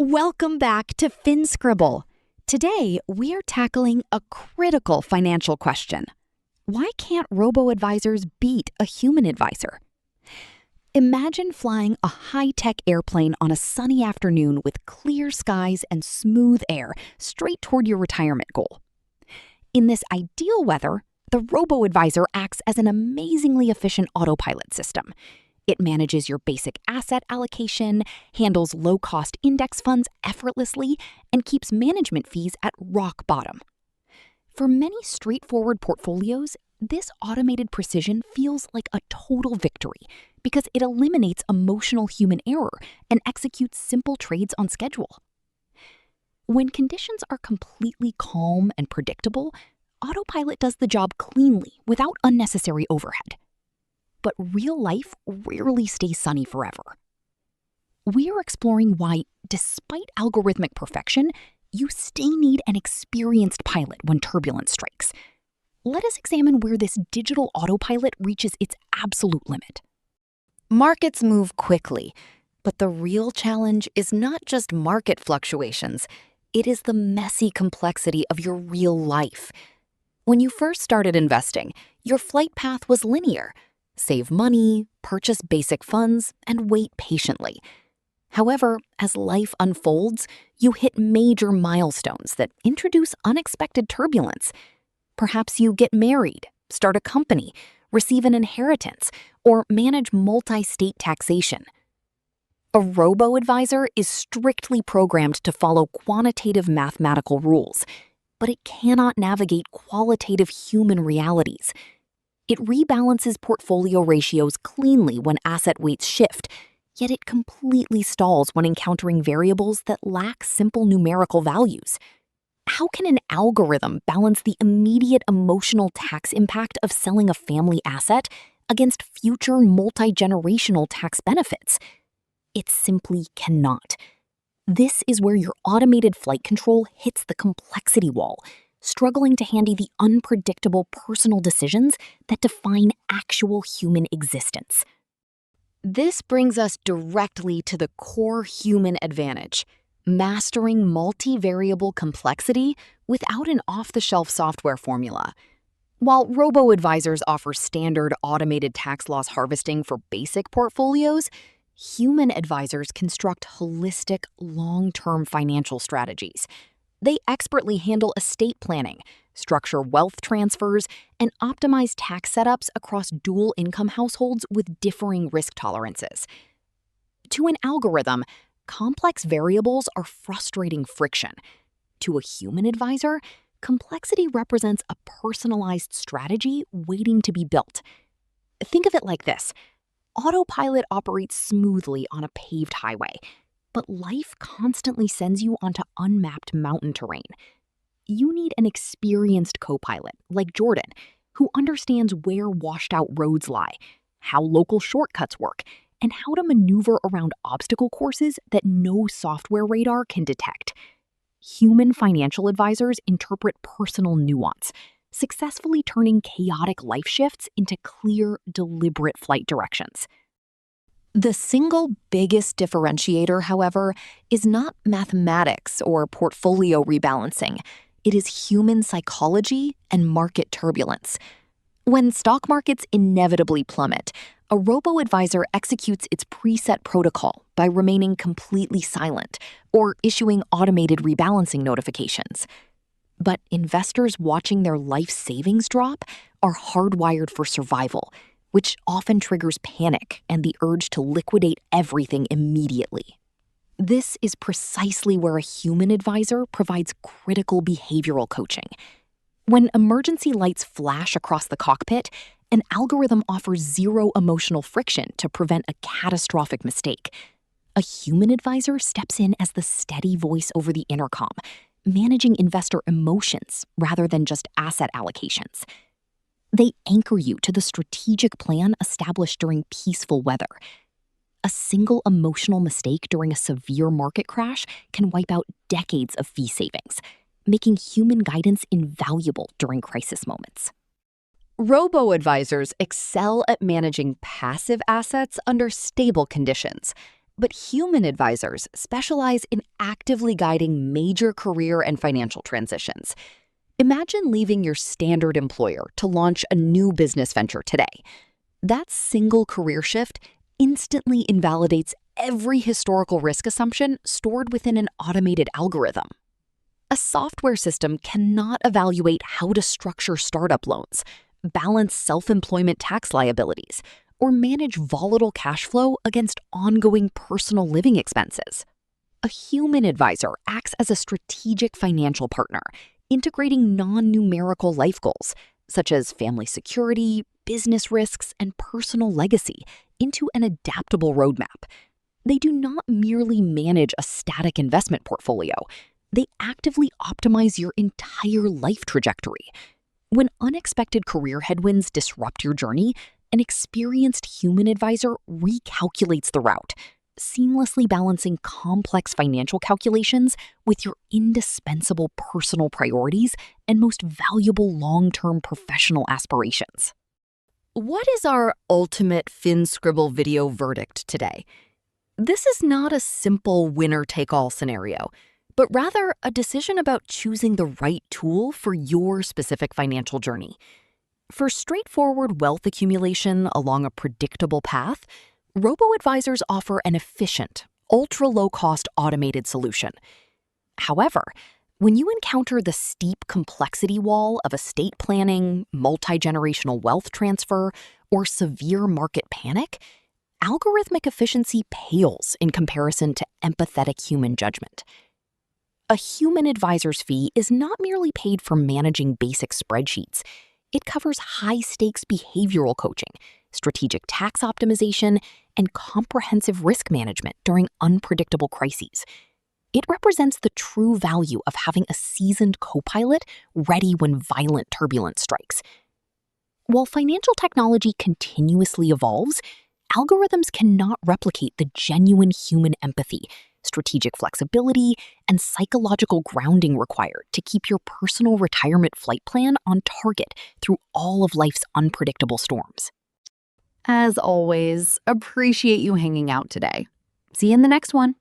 Welcome back to FinScribble. Today, we are tackling a critical financial question. Why can't robo-advisors beat a human advisor? Imagine flying a high-tech airplane on a sunny afternoon with clear skies and smooth air straight toward your retirement goal. In this ideal weather, the robo-advisor acts as an amazingly efficient autopilot system. It manages your basic asset allocation, handles low-cost index funds effortlessly, and keeps management fees at rock bottom. For many straightforward portfolios, this automated precision feels like a total victory because it eliminates emotional human error and executes simple trades on schedule. When conditions are completely calm and predictable, autopilot does the job cleanly without unnecessary overhead. But real life rarely stays sunny forever. We are exploring why, despite algorithmic perfection, you still need an experienced pilot when turbulence strikes. Let us examine where this digital autopilot reaches its absolute limit. Markets move quickly, but the real challenge is not just market fluctuations, it is the messy complexity of your real life. When you first started investing, your flight path was linear. Save money, purchase basic funds, and wait patiently. However, as life unfolds, you hit major milestones that introduce unexpected turbulence. Perhaps you get married, start a company, receive an inheritance, or manage multi-state taxation. A robo-advisor is strictly programmed to follow quantitative mathematical rules, but it cannot navigate qualitative human realities. It rebalances portfolio ratios cleanly when asset weights shift, yet it completely stalls when encountering variables that lack simple numerical values. How can an algorithm balance the immediate emotional tax impact of selling a family asset against future multi-generational tax benefits? It simply cannot. This is where your automated flight control hits the complexity wall, struggling to handle the unpredictable personal decisions that define actual human existence. This brings us directly to the core human advantage: mastering multivariable complexity without an off-the-shelf software formula. While robo-advisors offer standard automated tax loss harvesting for basic portfolios, human advisors construct holistic, long-term financial strategies. They expertly handle estate planning, structure wealth transfers, and optimize tax setups across dual-income households with differing risk tolerances. To an algorithm, complex variables are frustrating friction. To a human advisor, complexity represents a personalized strategy waiting to be built. Think of it like this: autopilot operates smoothly on a paved highway, but life constantly sends you onto unmapped mountain terrain. You need an experienced co-pilot like Jordan, who understands where washed-out roads lie, how local shortcuts work, and how to maneuver around obstacle courses that no software radar can detect. Human financial advisors interpret personal nuance, successfully turning chaotic life shifts into clear, deliberate flight directions. The single biggest differentiator, however, is not mathematics or portfolio rebalancing. It is human psychology and market turbulence. When stock markets inevitably plummet, a robo-advisor executes its preset protocol by remaining completely silent or issuing automated rebalancing notifications. But investors watching their life savings drop are hardwired for survival, which often triggers panic and the urge to liquidate everything immediately. This is precisely where a human advisor provides critical behavioral coaching. When emergency lights flash across the cockpit, an algorithm offers zero emotional friction to prevent a catastrophic mistake. A human advisor steps in as the steady voice over the intercom, managing investor emotions rather than just asset allocations. They anchor you to the strategic plan established during peaceful weather. A single emotional mistake during a severe market crash can wipe out decades of fee savings, making human guidance invaluable during crisis moments. Robo-advisors excel at managing passive assets under stable conditions, But human advisors specialize in actively guiding major career and financial transitions. Imagine leaving your standard employer to launch a new business venture today. That single career shift instantly invalidates every historical risk assumption stored within an automated algorithm. A software system cannot evaluate how to structure startup loans, balance self-employment tax liabilities, or manage volatile cash flow against ongoing personal living expenses. A human advisor acts as a strategic financial partner, integrating non-numerical life goals, such as family security, business risks, and personal legacy, into an adaptable roadmap. They do not merely manage a static investment portfolio. They actively optimize your entire life trajectory. When unexpected career headwinds disrupt your journey, an experienced human advisor recalculates the route, seamlessly balancing complex financial calculations with your indispensable personal priorities and most valuable long-term professional aspirations. What is our ultimate FinScribble video verdict today? This is not a simple winner-take-all scenario, but rather a decision about choosing the right tool for your specific financial journey. For straightforward wealth accumulation along a predictable path, Robo-Advisors offer an efficient, ultra-low-cost automated solution. However, when you encounter the steep complexity wall of estate planning, multi-generational wealth transfer, or severe market panic, algorithmic efficiency pales in comparison to empathetic human judgment. A human advisor's fee is not merely paid for managing basic spreadsheets. It covers high-stakes behavioral coaching, strategic tax optimization, and comprehensive risk management during unpredictable crises. It represents the true value of having a seasoned co-pilot ready when violent turbulence strikes. While financial technology continuously evolves, algorithms cannot replicate the genuine human empathy, strategic flexibility, and psychological grounding required to keep your personal retirement flight plan on target through all of life's unpredictable storms. As always, appreciate you hanging out today. See you in the next one.